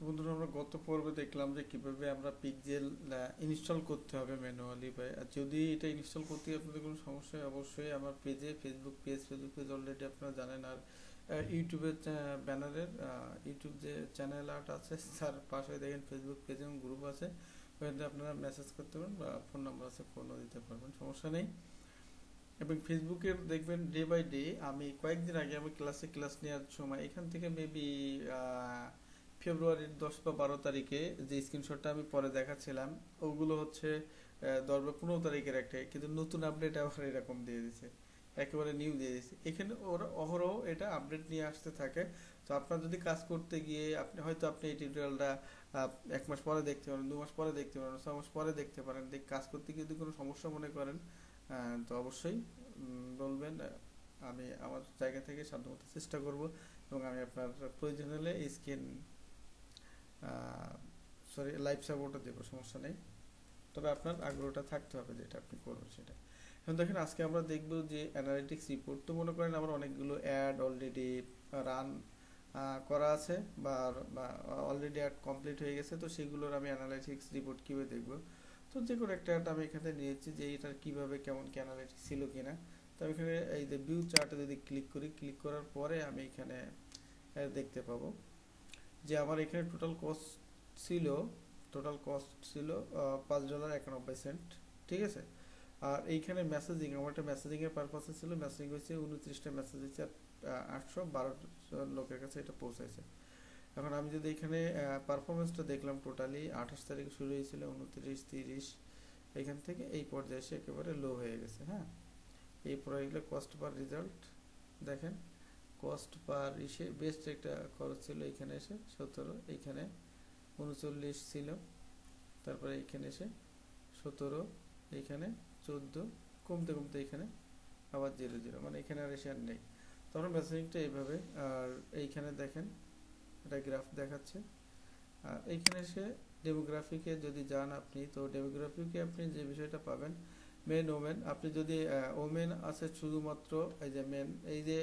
তো বন্ধুরা আমরা গত পর্বে দেখলাম যে কিভাবে আমরা পিক্সেল ইনস্টল করতে হবে ম্যানুয়ালি আর যদি এটা ইনস্টল করতে গিয়ে আপনাদের কোনো সমস্যা হয় অবশ্যই আমার ফেসবুক পেজ অলরেডি আপনারা জানেন। আর ইউটিউবের ব্যানারের ইউটিউব যে চ্যানেল আর্ট আছে তার পাশে দেখেন ফেসবুক পেজ এবং গ্রুপ আছে, ওখানে আপনারা মেসেজ করতে পারেন বা ফোন নাম্বার আছে, ফোনও দিতে পারবেন, সমস্যা নেই। এবং ফেসবুকের দেখবেন ডে বাই ডে আমি কয়েকদিন আগে আমি ক্লাস নেওয়ার সময় এখান থেকে মেবি ফেব্রুয়ারির 10 বা 12 তারিখে যে স্ক্রিনশটটা আমি পরে দেখাচ্ছিলাম ওগুলো হচ্ছে 10 বা 15 তারিখের একটা, কিন্তু নতুন আপডেট আবার এরকম দিয়ে দিছে, একেবারে নিউ দিয়ে দিছে। এখানে ওরা অহরহ এটা আপডেট নিয়ে আসতে থাকে। তো আপনার যদি কাজ করতে গিয়ে আপনি এই টিউটোরিয়ালটা 1 মাস পরে দেখতে পারেন, 2 মাস পরে দেখতে পারেন, 6 মাস পরে দেখতে পারেন। কাজ করতে গিয়ে যদি কোনো সমস্যা মনে করেন তো অবশ্যই বলবেন। আমি আমার জায়গা থেকে সাধ্যমতো চেষ্টা করব এবং আমি আপনার প্রয়োজন হলে স্ক্রিন লাইভ সাপোর্টও দেবো, সমস্যা নেই। তবে আপনার আগ্রহটা থাকতে হবে যেটা আপনি করবেন সেটা। এখন দেখেন আজকে আমরা দেখব যে অ্যানালিটিক্স রিপোর্ট। তো মনে করেন আমার অনেকগুলো অ্যাড অলরেডি রান করা আছে বা অলরেডি অ্যাড কমপ্লিট হয়ে গেছে, তো সেগুলোর আমি অ্যানালিটিক্স রিপোর্ট কীভাবে দেখব। তো যে কোনো একটা অ্যাড আমি এখানে নিয়েছি যে এটার কীভাবে কেমন কি অ্যানালিটিক্স ছিল কিনা। তো আমি এখানে এই যে ভিউ চার্টে যদি ক্লিক করি, ক্লিক করার পরে আমি এখানে দেখতে পাবো যে আমার এখানে টোটাল কস্ট ছিল $5.91। ঠিক আছে। আর এইখানে মেসেজিং, আমার একটা মেসেজিংয়ের পারপাসে ছিল, মেসেজিং হয়েছে 29টা মেসেজ হয়েছে আর 812 জন লোকের কাছে এটা পৌঁছাইছে। এখন আমি যদি এখানে পারফরমেন্সটা দেখলাম, টোটালি 28 তারিখে শুরু হয়েছিল, 29, 30 এখান থেকে এই পর্যায়ে এসে একেবারে লো হয়ে গেছে। হ্যাঁ, এই প্রোডাক্টগুলো কস্ট পার রেজাল্ট দেখেন, কস্ট পার ইসে বেস্ট একটা খরচ ছিল এখানে এসে 17, এইখানে 39 ছিল, তারপরে এইখানে এসে 17, এইখানে 14, কমতে কমতে এখানে আবার 0 মানে এখানে আর এসে আর নেই। তখন মেসেজিংটা এইভাবে। আর এইখানে দেখেন এটা গ্রাফ দেখাচ্ছে। আর এইখানে এসে ডেমোগ্রাফিকে যদি যান আপনি, তো ডেমোগ্রাফিকে আপনি যে বিষয়টা পাবেন মেন ওমেন, আপনি যদি ওমেন আছে শুধুমাত্র এই যে মেন, এই যে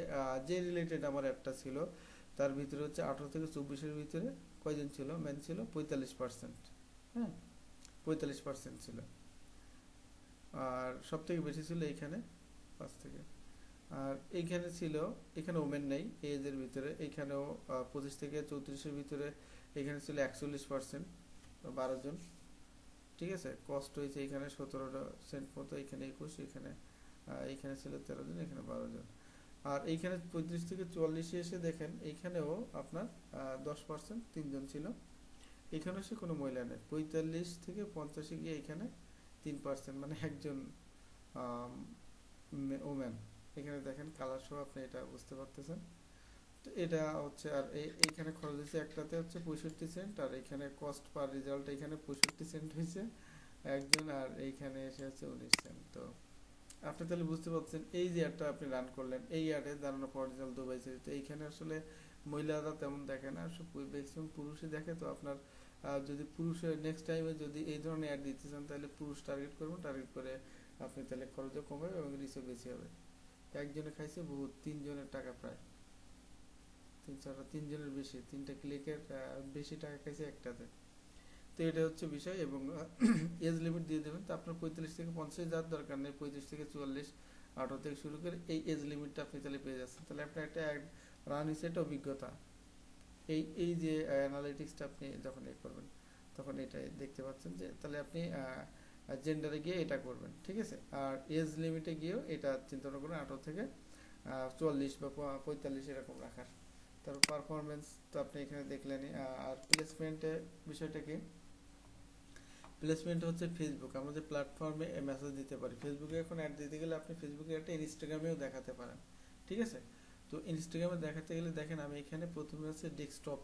যে রিলেটেড আমার অ্যাপটা ছিল তার ভিতরে হচ্ছে 18 থেকে 24-এর ভিতরে কয়জন ছিল, মেন ছিল 45%। হ্যাঁ, 45% ছিল। আর সব থেকে বেশি ছিল এইখানে 5 থেকে। আর এইখানে ছিল, এখানে ওমেন নেই এজের ভিতরে, এইখানেও 25 থেকে 34-এর ভিতরে এখানে ছিল 41%, 12 জন। ঠিক আছে, কস্ট হয়েছে এখানে 17 সেন্ট মতো, এখানে 21, এইখানে ছিল 13 জন, এখানে 12 জন। আর এইখানে 35 থেকে 44-এ এসে দেখেন এইখানেও আপনার 10%, 3 জন ছিল। এখানে সে কোনো মহিলা নেই। 45 থেকে 50-এ গিয়ে এখানে 3%, মানে একজন ওম্যান। এখানে দেখেন কালার সহ আপনি এটা বুঝতে পারতেছেন। তো এটা হচ্ছে, আর এইখানে খরচ হয়েছে একটাতে হচ্ছে 65 সেন্ট, আর এখানে কস্ট পার রেজাল্ট এখানে 65 সেন্ট হয়েছে একজন, আর এইখানে এসে হচ্ছে 19 সেন্ট। তো আপনি তাহলে বুঝতে পারছেন এই যে অ্যাডটা আপনি রান করলেন, এই অ্যাডে দাঁড়ানো পাওয়ার রেজাল্ট দুবাই সিরিজ। তো এইখানে আসলে মহিলারা তেমন দেখে না, ম্যাক্সিমাম পুরুষই দেখে। তো আপনার যদি পুরুষের নেক্সট টাইমে যদি এই ধরনের অ্যাড দিতে চান তাহলে পুরুষ টার্গেট করবেন, টার্গেট করে আপনি তাহলে খরচও কমাবে এবং রিচও বেশি হবে। একজনে খাইছে বহুত, 3 জনের টাকা প্রায় 3 জনের বেশি, 3টা ক্লিকের বেশি টাকা খাইছে একটাতে। তো এটা হচ্ছে বিষয়। এবং এজ লিমিট দিয়ে দেবেন। তো আপনার 45 থেকে 50 যাওয়ার দরকার নেই, 35 থেকে 44, 18 থেকে শুরু করে এই এজ লিমিটটা আপনি তাহলে পেয়ে যাচ্ছেন। তাহলে আপনার একটা রান হয়েছে, একটা অভিজ্ঞতা। এই যে অ্যানালিটিক্সটা আপনি যখন করবেন তখন এটা দেখতে পাচ্ছেন যে তাহলে আপনি জেন্ডারে গিয়ে এটা করবেন। ঠিক আছে। আর এজ লিমিটে গিয়েও এটা চিন্তা করবেন 18 থেকে 44 বা 45 এরকম রাখার। তারপর পারফরমেন্স তো আপনি এখানে দেখলেনই। আর প্লেসমেন্টের বিষয়টা কি, প্লেসমেন্ট হচ্ছে ফেসবুক, আমরা যে প্ল্যাটফর্মে মেসেজ দিতে পারি। ফেসবুকে এখন অ্যাড দিতে গেলে আপনি ফেসবুকে একটা ইনস্টাগ্রামেও দেখাতে পারেন। ঠিক আছে। তো ইনস্টাগ্রামে দেখাতে গেলে দেখেন আমি এখানে প্রথমে আছে ডেস্কটপ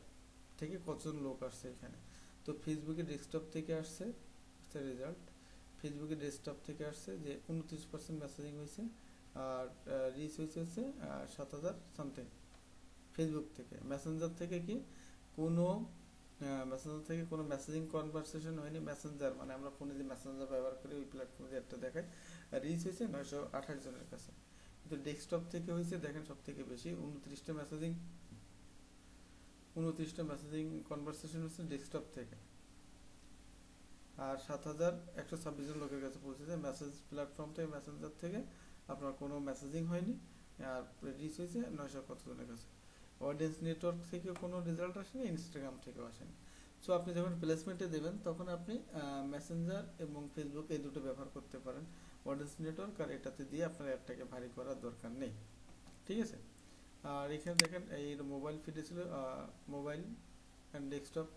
থেকে কতজন লোক আসছে এখানে। তো ফেসবুকে ডেস্কটপ থেকে আসছে রেজাল্ট, ফেসবুকে ডেস্কটপ থেকে আসছে যে 29% মেসেজিং হয়েছে, আর রিচ হয়েছে 7,000 সামথিং। ফেসবুক থেকে, মেসেঞ্জার থেকে কি কোনো মেসেঞ্জার থেকে কোনো মেসেজিং কনভারসেশন হয়নি। মেসেঞ্জার মানে আমরা ফোনে যে মেসেঞ্জার ব্যবহার করি ওই প্ল্যাটফর্মে যে একটা দেখায়, রিচ হয়েছে 928 জনের কাছে। কিন্তু ডেস্কটপ থেকে হয়েছে দেখেন সব থেকে বেশি 29টা মেসেজিং 29টা মেসেজিং কনভারসেশন হচ্ছে ডেস্কটপ থেকে, আর 7,126 জন লোকের কাছে পৌঁছেছে মেসেজ প্ল্যাটফর্ম থেকে, মেসেঞ্জার থেকে আপনার কোনো মেসেজিং হয়নি। আর রিচ হয়েছে 900 কতজনের কাছে। অডিয়েন্স নেটওয়ার্ক থেকে কোনো রেজাল্ট আসেনি, ইনস্টাগ্রাম থেকেও আসেনি। সো আপনি যখন প্লেসমেন্টে দেবেন তখন আপনি মেসেঞ্জার এবং ফেসবুক এই দুটো ব্যবহার করতে পারেন, অডিয়েন্স নেটওয়ার্ক আর এটাতে দিয়ে আপনার অ্যাডটাকে ভারী করার দরকার নেই। ঠিক আছে। আর এখানে দেখেন এই মোবাইল ফিডে ছিল মোবাইল অ্যান্ড ডেস্কটপ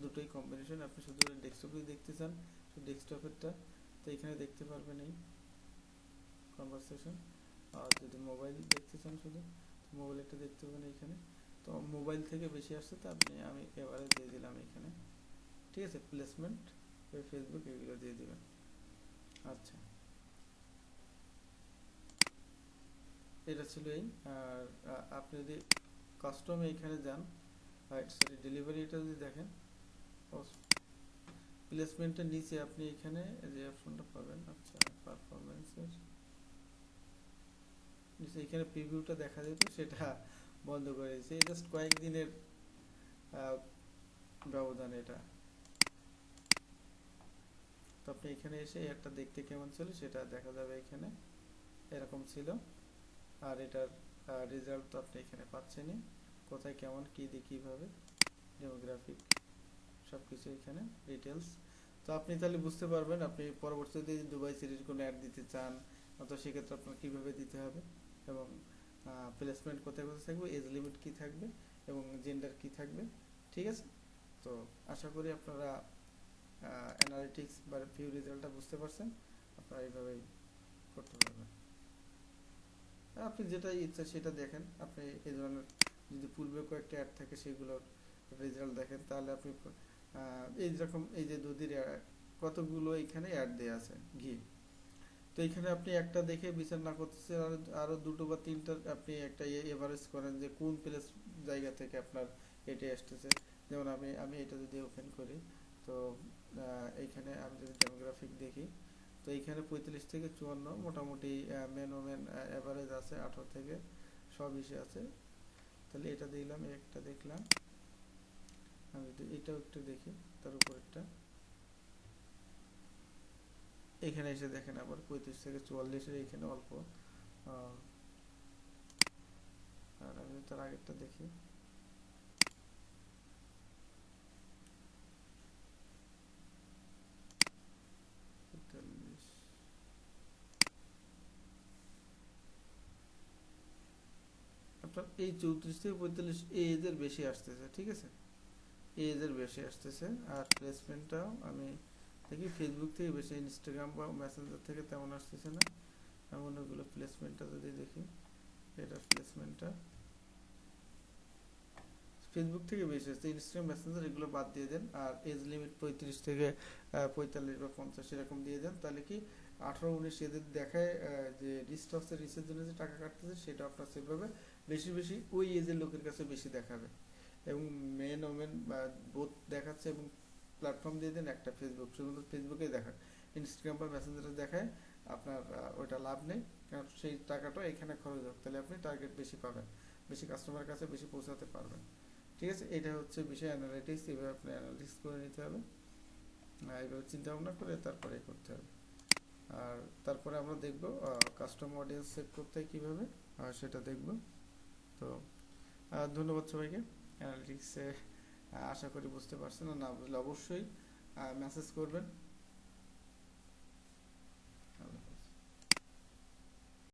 দুটোই কম্বিনেশন। আপনি শুধু ডেস্কটপই দেখতে চান, ডেস্কটপেরটা তো এখানে দেখতে পারবেন এই কনভারসেশন। আর যদি মোবাইল দেখতে চান শুধু, মোবাইলটা দেখতে পাবেন এইখানে। তো মোবাইল থেকে বেশি আসছে, তো আমি এবারে দিয়ে দিলাম এখানে। ঠিক আছে, প্লেসমেন্ট ফেসবুক এগুলো দিয়ে দিবেন। আচ্ছা, এটা ছিল এই। আর আপনি যদি কাস্টমে এখানে যান, সরি ডেলিভারি, এটা যদি দেখেন প্লেসমেন্টের নিচে আপনি এখানে যে অপশনটা পাবেন, আচ্ছা পারফরমেন্সের নিচে এখানে প্রিভিউটা দেখা যেত, সেটা বন্ধ করে দিয়েছে। এই জাস্ট কয়েকদিনের ব্যবধান এটা। তো আপনি এখানে এসে একটা দেখতে কেমন ছিল সেটা দেখা যাবে এখানে, এরকম ছিল। আর এটার রেজাল্ট তো আপনি এখানে পাচ্ছেনই, কোথায় কেমন কী দিয়ে কীভাবে, ডেমোগ্রাফিক সব কিছু এখানে ডিটেলস। তো আপনি তাহলে বুঝতে পারবেন আপনি পরবর্তীতে যদি দুবাই সিরিজ কোনো অ্যাড দিতে চান, তো সেক্ষেত্রে আপনার কীভাবে দিতে হবে, এবং প্লেসমেন্ট কোথায় কোথায় থাকবে, এজ লিমিট কী থাকবে, এবং জেন্ডার কী থাকবে। ঠিক আছে। তো আশা করি আপনারা অ্যানালিটিক্স বা ভিউ রেজাল্টটা বুঝতে পারছেন। আপনারা এইভাবেই করতে পারবেন। আপনি যেটা ইচ্ছা সেটা দেখেন। আপনি এই ধরনের যদি পূর্বে কয়েকটা অ্যাড থাকে সেগুলোর রেজাল্ট দেখেন, তাহলে আপনি এই রকম এই যে দুধের কতগুলো এখানে অ্যাড দেওয়া আছে ঘি, তো এখানে আপনি একটা দেখে বিচার না করতেছে, আরো দুটো বা তিনটা আপনি একটা এভারেজ করেন যে কোন প্লেস জায়গা থেকে আপনার এটা আসতেছে। যেমন আমি এটা যদি ওপেন করি, তো এইখানে আমি যদি ডেমোগ্রাফিক দেখি, তো এইখানে 35 থেকে 54 মোটামুটি মেন ওমেন অ্যাভারেজ আছে, 18 থেকে সব ইসে আছে। তাহলে এটা দেখলাম, একটা দেখলাম। আমি যদি এটাও একটু দেখি, তার উপরেরটা এখানে এসে দেখেন আবার 35 থেকে 44-এর এখানে অল্প। আর আমি তার আগেরটা দেখি, আপনার এই 34 থেকে 45 এই এজের বেশি আসতেছে। ঠিক আছে, এই এজের বেশি আসতেছে। আর প্লেসমেন্টটাও আমি দেখি ফেসবুক থেকে বেশি, ইনস্টাগ্রাম বা মেসেঞ্জার থেকে তেমন আসতেছে না। এমন ওগুলো প্লেসমেন্টটা যদি দেখি, এটার প্লেসমেন্টটা ফেসবুক থেকে বেশি আসছে, ইনস্টাগ্রাম মেসেঞ্জার এগুলো বাদ দিয়ে দেন। আর এজ লিমিট 35 থেকে 45 বা 50 এরকম দিয়ে দেন। তাহলে কি 18-19 এদের দেখায় যে রিসের জন্য যে টাকা কাটতেছে সেটা আপনার সেভাবে বেশি বেশি ওই এজের লোকের কাছে বেশি দেখাবে, এবং মেন ওমেন বা বোথ দেখাচ্ছে। এবং প্ল্যাটফর্ম দিয়ে দেন একটা ফেসবুক, শুধুমাত্র ফেসবুকেই দেখায়, ইনস্টাগ্রাম বা মেসেঞ্জারে দেখায় আপনার ওইটা লাভ নেই, কারণ সেই টাকাটা এখানে খরচ হোক, তাহলে আপনি টার্গেট বেশি পাবেন, বেশি কাস্টমারের কাছে বেশি পৌঁছাতে পারবেন। ঠিক আছে, এটা হচ্ছে বিষয় অ্যানালিটিক্স। এভাবে আপনি অ্যানালিটিক্স করে নিতে হবে, এইভাবে চিন্তা ভাবনা করে তারপরে করতে হবে। আর তারপরে আমরা দেখব কাস্টম অডিয়েন্স সেট করতে হয় কীভাবে, সেটা দেখব। তো ধন্যবাদ সবাইকে। অ্যানালিটিক্সে আশা করি বুঝতে পারছেন, না বুঝলে অবশ্যই মেসেজ করবেন।